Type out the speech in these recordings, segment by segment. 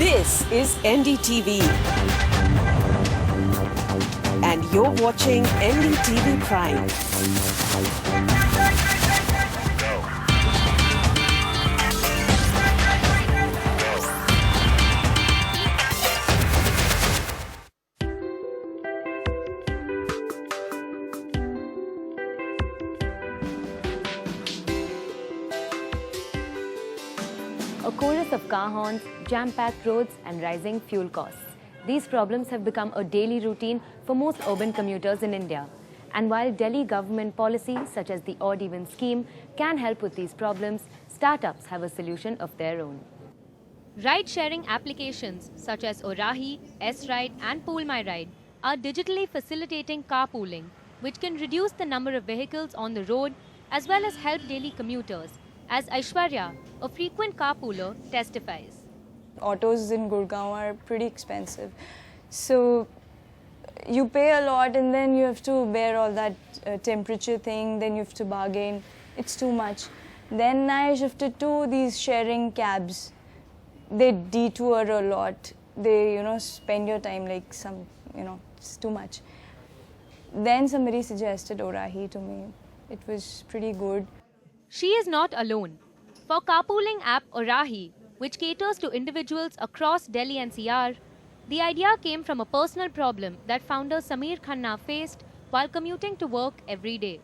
This is NDTV. And you're watching NDTV Prime. A chorus of car horns, jam-packed roads and rising fuel costs. These problems have become a daily routine for most urban commuters in India. And while Delhi government policies such as the odd-even scheme can help with these problems, startups have a solution of their own. Ride-sharing applications such as Orahi, S-Ride and Pool My Ride are digitally facilitating carpooling, which can reduce the number of vehicles on the road as well as help daily commuters, as Aishwarya, a frequent carpooler, testifies. Autos in Gurgaon are pretty expensive. So you pay a lot and then you have to bear all that temperature thing, then you have to bargain. It's too much. Then I shifted to these sharing cabs. They detour a lot. They, spend your time like it's too much. Then somebody suggested Orahi to me. It was pretty good. She is not alone. For carpooling app Orahi, which caters to individuals across Delhi NCR, the idea came from a personal problem that founder Sameer Khanna faced while commuting to work every day.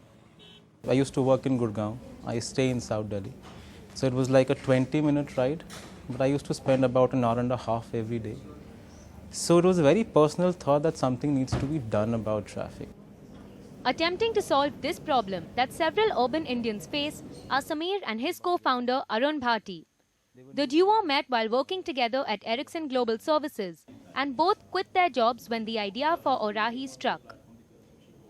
I used to work in Gurgaon. I stay in South Delhi. So it was like a 20-minute ride, but I used to spend about an hour and a half every day. So it was a very personal thought that something needs to be done about traffic. Attempting to solve this problem that several urban Indians face are Sameer and his co-founder Arun Bhati. The duo met while working together at Ericsson Global Services and both quit their jobs when the idea for Orahi struck.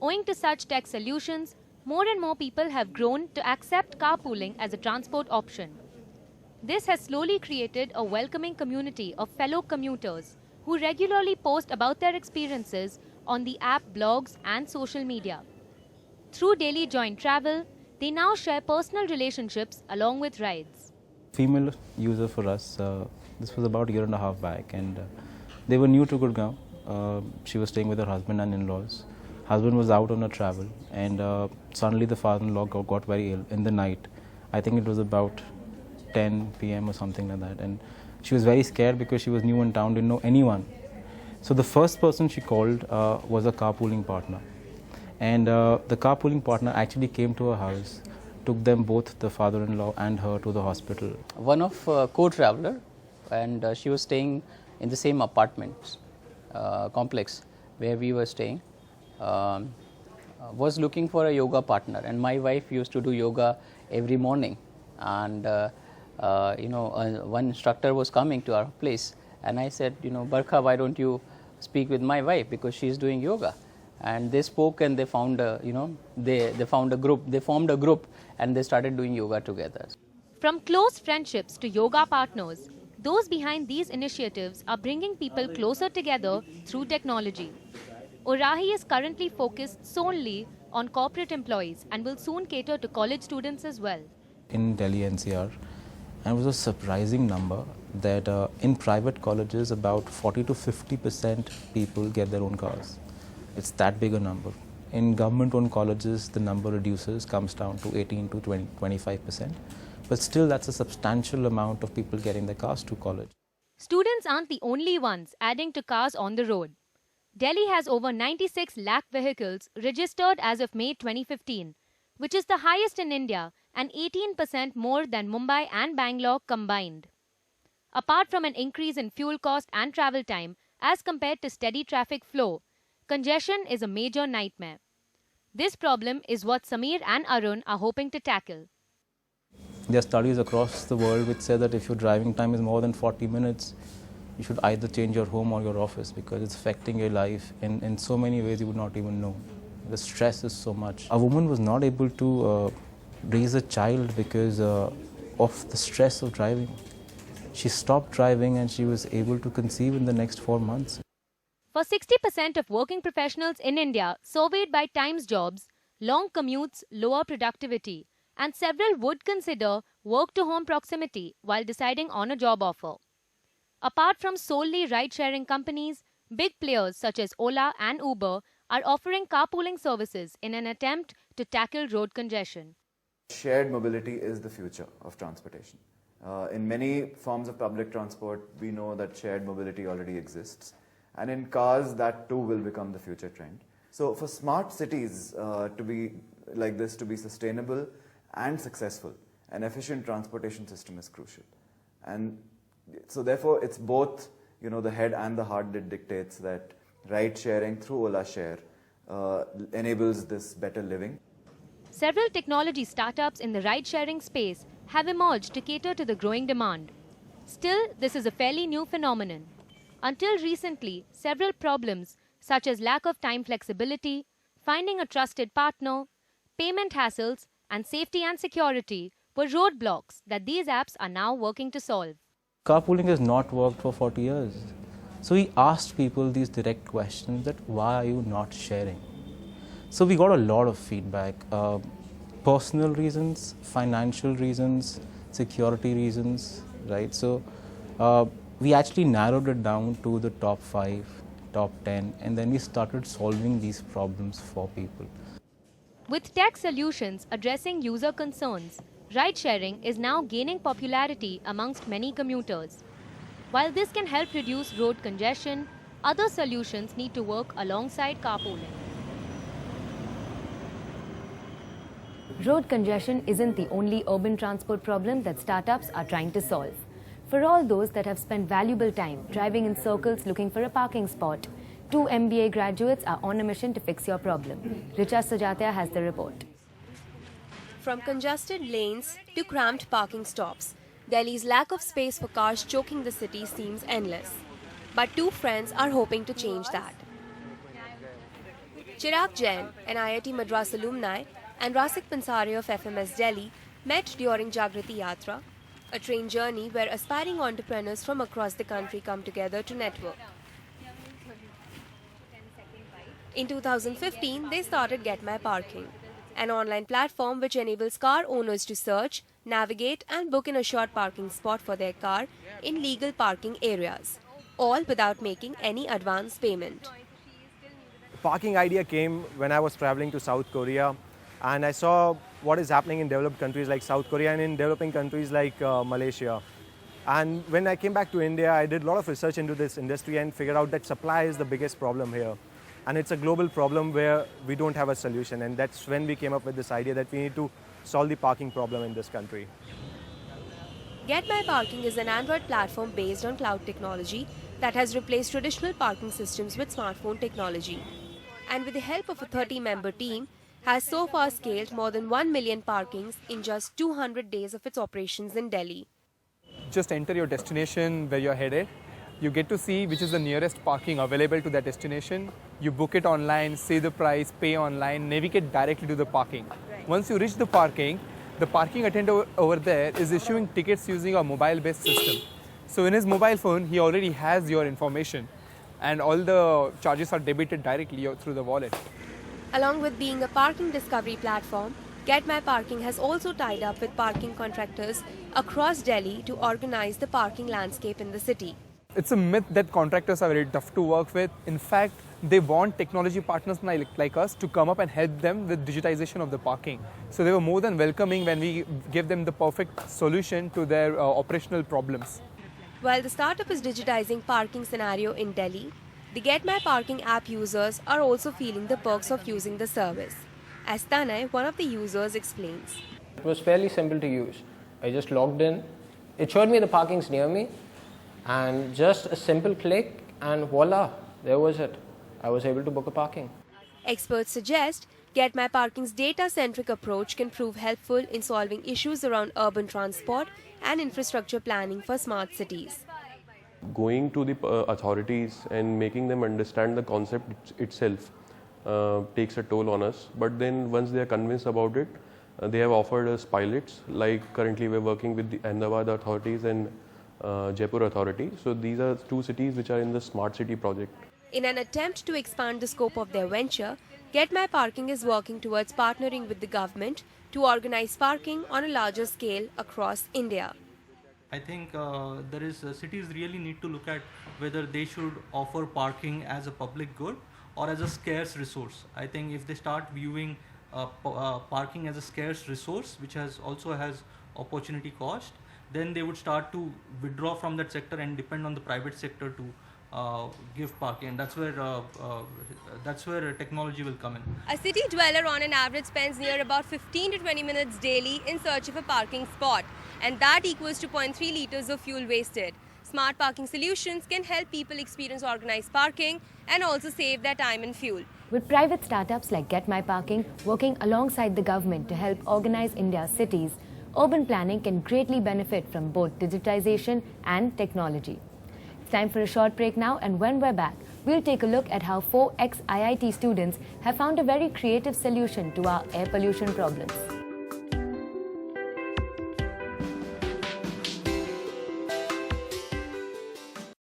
Owing to such tech solutions, more and more people have grown to accept carpooling as a transport option. This has slowly created a welcoming community of fellow commuters who regularly post about their experiences on the app blogs and social media. Through daily joint travel, they now share personal relationships along with rides. Female user for us, this was about a year and a half back, and they were new to Gurgaon. She was staying with her husband and in-laws. Husband was out on a travel, and suddenly the father-in-law got very ill in the night. I think it was about 10 p.m. or something like that, and she was very scared because she was new in town, didn't know anyone. So the first person she called was a carpooling partner, and the carpooling partner actually came to her house, took them both, the father-in-law and her, to the hospital. One of co-traveler, and she was staying in the same apartment complex where we were staying, was looking for a yoga partner, and my wife used to do yoga every morning, and one instructor was coming to our place. And I said, Barkha, why don't you speak with my wife, because she's doing yoga. And they spoke and they found they formed a group and they started doing yoga together. From close friendships to yoga partners, those behind these initiatives are bringing people closer together through technology. Orahi is currently focused solely on corporate employees and will soon cater to college students as well. In Delhi NCR, and it was a surprising number that in private colleges about 40 to 50% people get their own cars. It's that big a number. In government-owned colleges, the number reduces, comes down to 18 to 25%. But still, that's a substantial amount of people getting their cars to college. Students aren't the only ones adding to cars on the road. Delhi has over 96 lakh vehicles registered as of May 2015, which is the highest in India and 18% more than Mumbai and Bangalore combined. Apart from an increase in fuel cost and travel time as compared to steady traffic flow, congestion is a major nightmare. This problem is what Sameer and Arun are hoping to tackle. There are studies across the world which say that if your driving time is more than 40 minutes, you should either change your home or your office, because it's affecting your life in so many ways you would not even know. The stress is so much. A woman was not able to raise a child because of the stress of driving. She stopped driving and she was able to conceive in the next 4 months. For 60% of working professionals in India surveyed by Times Jobs, long commutes lower productivity, and several would consider work-to-home proximity while deciding on a job offer. Apart from solely ride-sharing companies, big players such as Ola and Uber are offering carpooling services in an attempt to tackle road congestion. Shared mobility is the future of transportation. In many forms of public transport, we know that shared mobility already exists. And in cars, that too will become the future trend. So for smart cities to be like this, to be sustainable and successful, an efficient transportation system is crucial. And so therefore, it's both, the head and the heart that dictates that ride sharing through Ola Share enables this better living. Several technology startups in the ride-sharing space have emerged to cater to the growing demand. Still, this is a fairly new phenomenon. Until recently, several problems such as lack of time flexibility, finding a trusted partner, payment hassles, and safety and security were roadblocks that these apps are now working to solve. Carpooling has not worked for 40 years. So we asked people these direct questions that why are you not sharing? So we got a lot of feedback, personal reasons, financial reasons, security reasons, right? So we actually narrowed it down to the top 5, top 10, and then we started solving these problems for people. With tech solutions addressing user concerns, ride-sharing is now gaining popularity amongst many commuters. While this can help reduce road congestion, other solutions need to work alongside carpooling. Road congestion isn't the only urban transport problem that startups are trying to solve. For all those that have spent valuable time driving in circles looking for a parking spot, 2 MBA graduates are on a mission to fix your problem. Richa Sujatia has the report. From congested lanes to cramped parking stops, Delhi's lack of space for cars choking the city seems endless. But 2 friends are hoping to change that. Chirag Jain, an IIT Madras alumni, and Rasik Pansari of FMS Delhi met during Jagriti Yatra, a train journey where aspiring entrepreneurs from across the country come together to network. In 2015, they started Get My Parking, an online platform which enables car owners to search, navigate and book an assured parking spot for their car in legal parking areas, all without making any advance payment. The parking idea came when I was traveling to South Korea, and I saw what is happening in developed countries like South Korea and in developing countries like Malaysia. And when I came back to India, I did a lot of research into this industry and figured out that supply is the biggest problem here. And it's a global problem where we don't have a solution. And that's when we came up with this idea that we need to solve the parking problem in this country. Get My Parking is an Android platform based on cloud technology that has replaced traditional parking systems with smartphone technology. And with the help of a 30-member team, has so far scaled more than 1 million parkings in just 200 days of its operations in Delhi. Just enter your destination where you're headed. You get to see which is the nearest parking available to that destination. You book it online, say the price, pay online, navigate directly to the parking. Once you reach the parking attendant over there is issuing tickets using a mobile-based system. So in his mobile phone, he already has your information and all the charges are debited directly through the wallet. Along with being a parking discovery platform, Get My Parking has also tied up with parking contractors across Delhi to organize the parking landscape in the city. It's a myth that contractors are very tough to work with. In fact, they want technology partners like us to come up and help them with digitization of the parking. So they were more than welcoming when we gave them the perfect solution to their operational problems. While the startup is digitizing parking scenario in Delhi, the Get My Parking app users are also feeling the perks of using the service. As Tanay, one of the users, explains. It was fairly simple to use. I just logged in. It showed me the parkings near me, and just a simple click and voila, there was it. I was able to book a parking. Experts suggest Get My Parking's data-centric approach can prove helpful in solving issues around urban transport and infrastructure planning for smart cities. Going to the authorities and making them understand the concept itself takes a toll on us. But then once they are convinced about it, they have offered us pilots. Like currently we're working with the Ahmedabad authorities and Jaipur authority. So these are 2 cities which are in the smart city project. In an attempt to expand the scope of their venture, Get My Parking is working towards partnering with the government to organize parking on a larger scale across India. I think cities really need to look at whether they should offer parking as a public good or as a scarce resource. I think if they start viewing parking as a scarce resource, which also has opportunity cost, then they would start to withdraw from that sector and depend on the private sector to give parking. And that's where technology will come in. A city dweller on an average spends near about 15 to 20 minutes daily in search of a parking spot, and that equals to 0.3 liters of fuel wasted. Smart parking solutions can help people experience organized parking and also save their time and fuel. With private startups like Get My Parking working alongside the government to help organize India's cities, urban planning can greatly benefit from both digitization and technology. It's time for a short break now, and when we're back, we'll take a look at how 4 ex-IIT students have found a very creative solution to our air pollution problems.